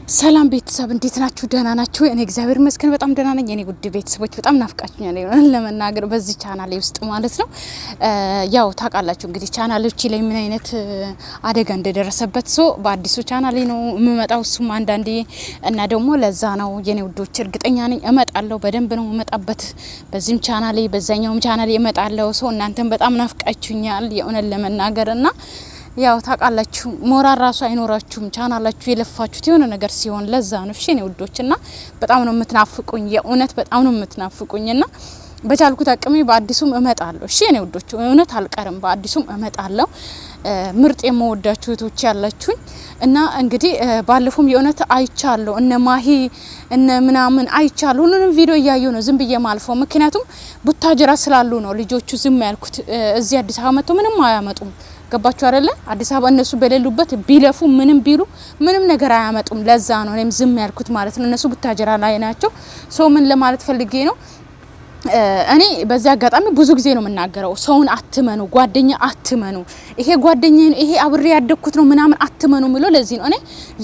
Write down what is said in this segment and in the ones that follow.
ሰላም ቤተሰብ እንዴት ናችሁ? ደህና ናችሁ? እኔ እግዚአብሔር ይመስገን በጣም ደህና ነኝ። እኔ ጉድ ቤተሰቦች በጣም ናፍቃችሁኛል ለመናገር በዚህ ቻናሌ ውስጥ ማለት ነው። ያው ታውቃላችሁ እንግዲህ ቻናሎች ላይ ምን አይነት አደጋ እንደደረሰበት በአዲሱ ቻናሌ ነው የምመጣው። እሱም አንዳንዴ እና ደግሞ ለዛ ነው የኔ ውዶች እርግጠኛ ነኝ እመጣለሁ፣ በደንብ ነው እመጣበት። በዚህም ቻናሌ በዛኛውም ቻናሌ እመጣለሁ። እናንተም በጣም ናፍቃችሁኛል የእውነት ለመናገርና ያው ታውቃላችሁ ሞራል ራሱ አይኖራችሁም ቻናላችሁ የለፋችሁት የሆነ ነገር ሲሆን ለዛ ነው። እሺ እኔ ውዶችና በጣም ነው የምትናፍቁኝ፣ የእውነት በጣም ነው የምትናፍቁኝና በቻልኩት አቅሜ በአዲሱም እመጣለሁ። እሺ እኔ ውዶች እውነት አልቀርም፣ በአዲሱም እመጣለሁ። ምርጥ የምወዳችሁ እህቶች ያላችሁኝ እና እንግዲህ ባለፉም የእውነት አይቻለሁ እነ ማሂ እነ ምናምን አይቻለሁ። ሁሉንም ቪዲዮ እያየሁ ነው ዝም ብዬ ማልፈው፣ ምክንያቱም ቡታጀራ ስላሉ ነው ልጆቹ ዝም ያልኩት። እዚህ አዲስ አበባ መጥተው ምንም አያመጡም። ገባችሁ አይደለ? አዲስ አበባ እነሱ በሌሉበት ቢለፉ ምንም ቢሉ ምንም ነገር አያመጡም። ለዛ ነው እኔም ዝም ያልኩት ማለት ነው። እነሱ ቡታጀራ ላይ ናቸው። ምን ለማለት ፈልጌ ነው፣ እኔ በዚህ አጋጣሚ ብዙ ጊዜ ነው የምናገረው፣ ሰውን አትመኑ፣ ጓደኛ አትመኑ። ይሄ ጓደኛ ይሄ አብሬ ያደኩት ነው ምናምን አትመኑ ምለው ለዚህ ነው። እኔ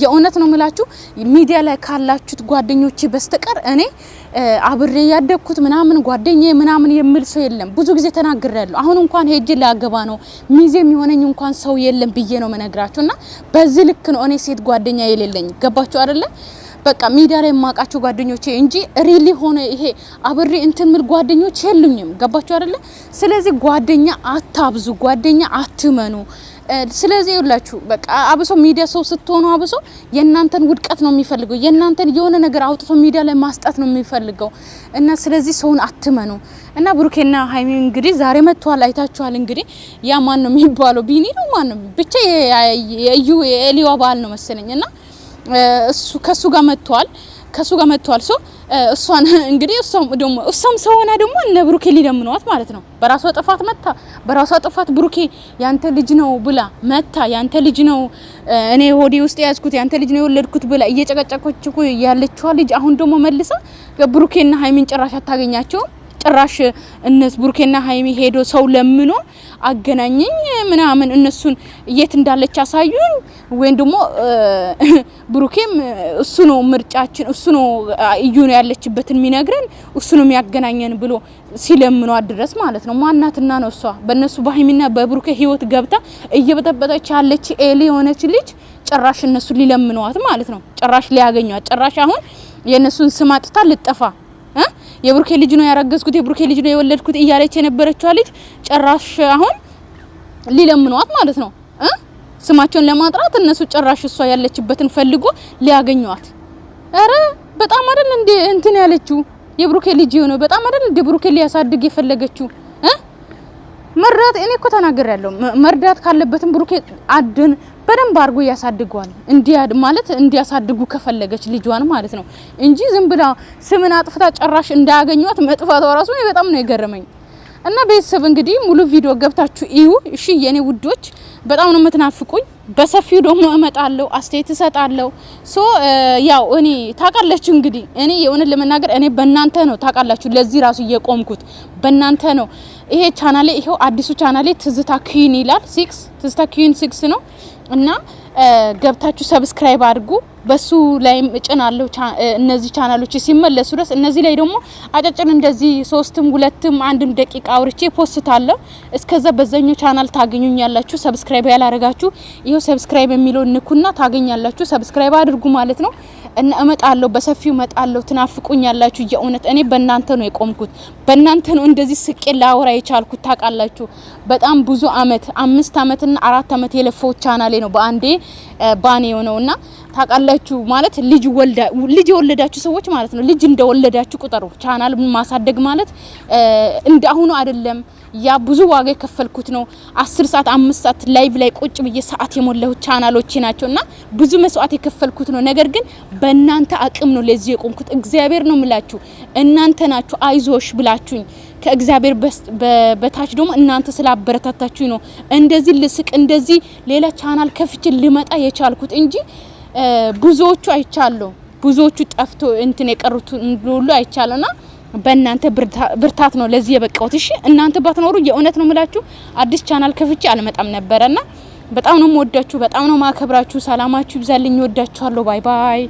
የእውነት ነው የምላችሁ ሚዲያ ላይ ካላችሁት ጓደኞቼ በስተቀር እኔ አብሬ ያደኩት ምናምን ጓደኛ ምናምን የሚል ሰው የለም። ብዙ ጊዜ ተናግሬያለሁ። አሁን እንኳን ሄጄ ላገባ ነው ሚዜ የሚሆነኝ እንኳን ሰው የለም ብዬ ነው መነግራችሁና በዚህ ልክ ነው እኔ ሴት ጓደኛ የሌለኝ። ገባችሁ አይደለ? በቃ ሚዲያ ላይ የማውቃቸው ጓደኞቼ እንጂ ሪሊ ሆነ ይሄ አብሬ እንትን ምል ጓደኞች የሉኝም። ገባችሁ አይደለ? ስለዚህ ጓደኛ አታብዙ፣ ጓደኛ አትመኑ። ስለዚህ ይላችሁ በቃ አብሶ ሚዲያ ሰው ስትሆኑ አብሶ የእናንተን ውድቀት ነው የሚፈልገው፣ የእናንተን የሆነ ነገር አውጥቶ ሚዲያ ላይ ማስጣት ነው የሚፈልገው እና ስለዚህ ሰውን አትመኑ። እና ብሩኬና ሃይሚ እንግዲህ ዛሬ መጥቷል፣ አይታችኋል። እንግዲህ ያ ማን ነው የሚባለው ቢኒ ነው ማን ነው ብቻ የዩ የኤሊዋ ባል ነው መሰለኝ እና እሱ ከሱ ጋር መጥቷል። እሷን እንግዲህ እሷም ሰው ሆና ደግሞ እነ ብሩኬ ሊደምኗት ማለት ነው። በራሷ ጥፋት መታ በራሷ ጥፋት ብሩኬ ያንተ ልጅ ነው ብላ መታ ያንተ ልጅ ነው እኔ ሆዴ ውስጥ ያዝኩት ያንተ ልጅ ነው የወለድኩት ብላ እየጨቀጨቀች ያለችዋ ልጅ አሁን ደግሞ መልሳ ብሩኬና ሃይሚን ጭራሽ አታገኛቸው። ጭራሽ እነሱ ብሩኬና ሃይሚ ሄዶ ሰው ለምኖ አገናኘኝ ምናምን እነሱን የት እንዳለች አሳዩን ወይን ደግሞ ብሩኬም እሱ ነው ምርጫችን እሱ ነው እዩ ነው ያለችበትን የሚነግረን እሱ ነው የሚያገናኘን ብሎ ሲለምኑ አድረስ ማለት ነው። ማናትና ነው እሷ በእነሱ በሃይሚና በብሩኬ ህይወት ገብታ እየበጠበጠች ያለች ኤሊ የሆነች ልጅ ጭራሽ እነሱ ሊለምኗት ማለት ነው። ጭራሽ ሊያገኙት ጭራሽ አሁን የነሱን ስም አጥታ ልጠፋ የብሩኬ ልጅ ነው ያረገዝኩት የብሩኬ ልጅ ነው የወለድኩት እያለች የነበረችው ልጅ ጭራሽ አሁን ሊለምኗት ማለት ነው። ስማቸውን ለማጥራት እነሱ ጭራሽ እሷ ያለችበትን ፈልጎ ሊያገኙት። አረ በጣም አይደል እንዴ እንትን ያለችው የብሩኬ ልጅ ነው በጣም አይደል እንዴ ብሩኬ ሊያሳድግ የፈለገችው መርዳት። እኔ እኮ ተናግሬያለሁ መርዳት ካለበትም ብሩኬ አድን በደንብ አድርጎ ያሳድጓል ማለት እንዲያሳድጉ ከፈለገች ልጇን ማለት ነው እንጂ ዝም ብላ ስምን አጥፍታ ጭራሽ እንዳያገኙት መጥፋቷ ራሱ በጣም ነው የገረመኝ። እና ቤተሰብ እንግዲህ ሙሉ ቪዲዮ ገብታችሁ እዩ እሺ የኔ ውዶች፣ በጣም ነው የምትናፍቁኝ። በሰፊው ደግሞ እመጣለሁ አስተያየት እሰጣለሁ። ያው እኔ ታውቃላችሁ እንግዲህ እኔ የሆነ ለመናገር እኔ በእናንተ ነው ታውቃላችሁ ለዚህ ራሱ የቆምኩት በእናንተ ነው። ይሄ ቻናሌ ይሄው አዲሱ ቻናሌ ትዝታ ኩዊን ይላል 6 ትዝታ ኩዊን 6 ነው እና ገብታችሁ ሰብስክራይብ አድርጉ። በሱ ላይም እጭናለሁ እነዚህ ቻናሎች ሲመለሱ ድረስ እነዚህ ላይ ደግሞ አጫጭር እንደዚህ 3ም 2ም 1ም ደቂቃ አውርቼ ፖስታለሁ። እስከዛ በዛኛው ቻናል ታገኙኛላችሁ። ሰብስክራይብ ያላረጋችሁ ይሄው ሰብስክራይብ የሚለው ንኩና ታገኛላችሁ። ሰብስክራይብ አድርጉ ማለት ነው እና እመጣለሁ በሰፊው እመጣለሁ። ትናፍቁኛላችሁ የእውነት እኔ በእናንተ ነው የቆምኩት፣ በእናንተ ነው እንደዚህ ስቄ ላወራ የቻልኩት። ታውቃላችሁ በጣም ብዙ አመት 5 አመትና 4 አመት የለፈው ቻናሌ ነው በአንዴ ባኔ የሆነውና ታውቃላችሁ ማለት ልጅ የወለዳችሁ ሰዎች ማለት ነው ልጅ እንደወለዳችሁ ቁጠሩ። ቻናል ማሳደግ ማለት እንዳሁኑ አይደለም። ያ ብዙ ዋጋ የከፈልኩት ነው። 10 ሰዓት 5 ሰዓት ላይቭ ላይ ቁጭ ብዬ ሰዓት የሞላሁት ቻናሎች ናቸውና ብዙ መስዋዕት የከፈልኩት ነው። ነገር ግን በእናንተ አቅም ነው ለዚህ የቆምኩት። እግዚአብሔር ነው ምላችሁ እናንተ ናችሁ አይዞሽ ብላችሁኝ ከእግዚአብሔር በታች ደግሞ እናንተ ስላበረታታችሁኝ ነው እንደዚህ ልስቅ እንደዚህ ሌላ ቻናል ከፍቼ ልመጣ የቻልኩት እንጂ ብዙዎቹ አይቻለሁ ብዙዎቹ ጠፍቶ እንትን የቀሩት ሁሉ አይቻለና በእናንተ ብርታት ነው ለዚህ የበቃሁት። እሺ እናንተ ባትኖሩ የእውነት ነው ምላችሁ አዲስ ቻናል ከፍቼ አልመጣም ነበርና በጣም ነው የምወዳችሁ፣ በጣም ነው ማከብራችሁ። ሰላማችሁ ይብዛልኝ። ወዳችኋለሁ። ባይ ባይ።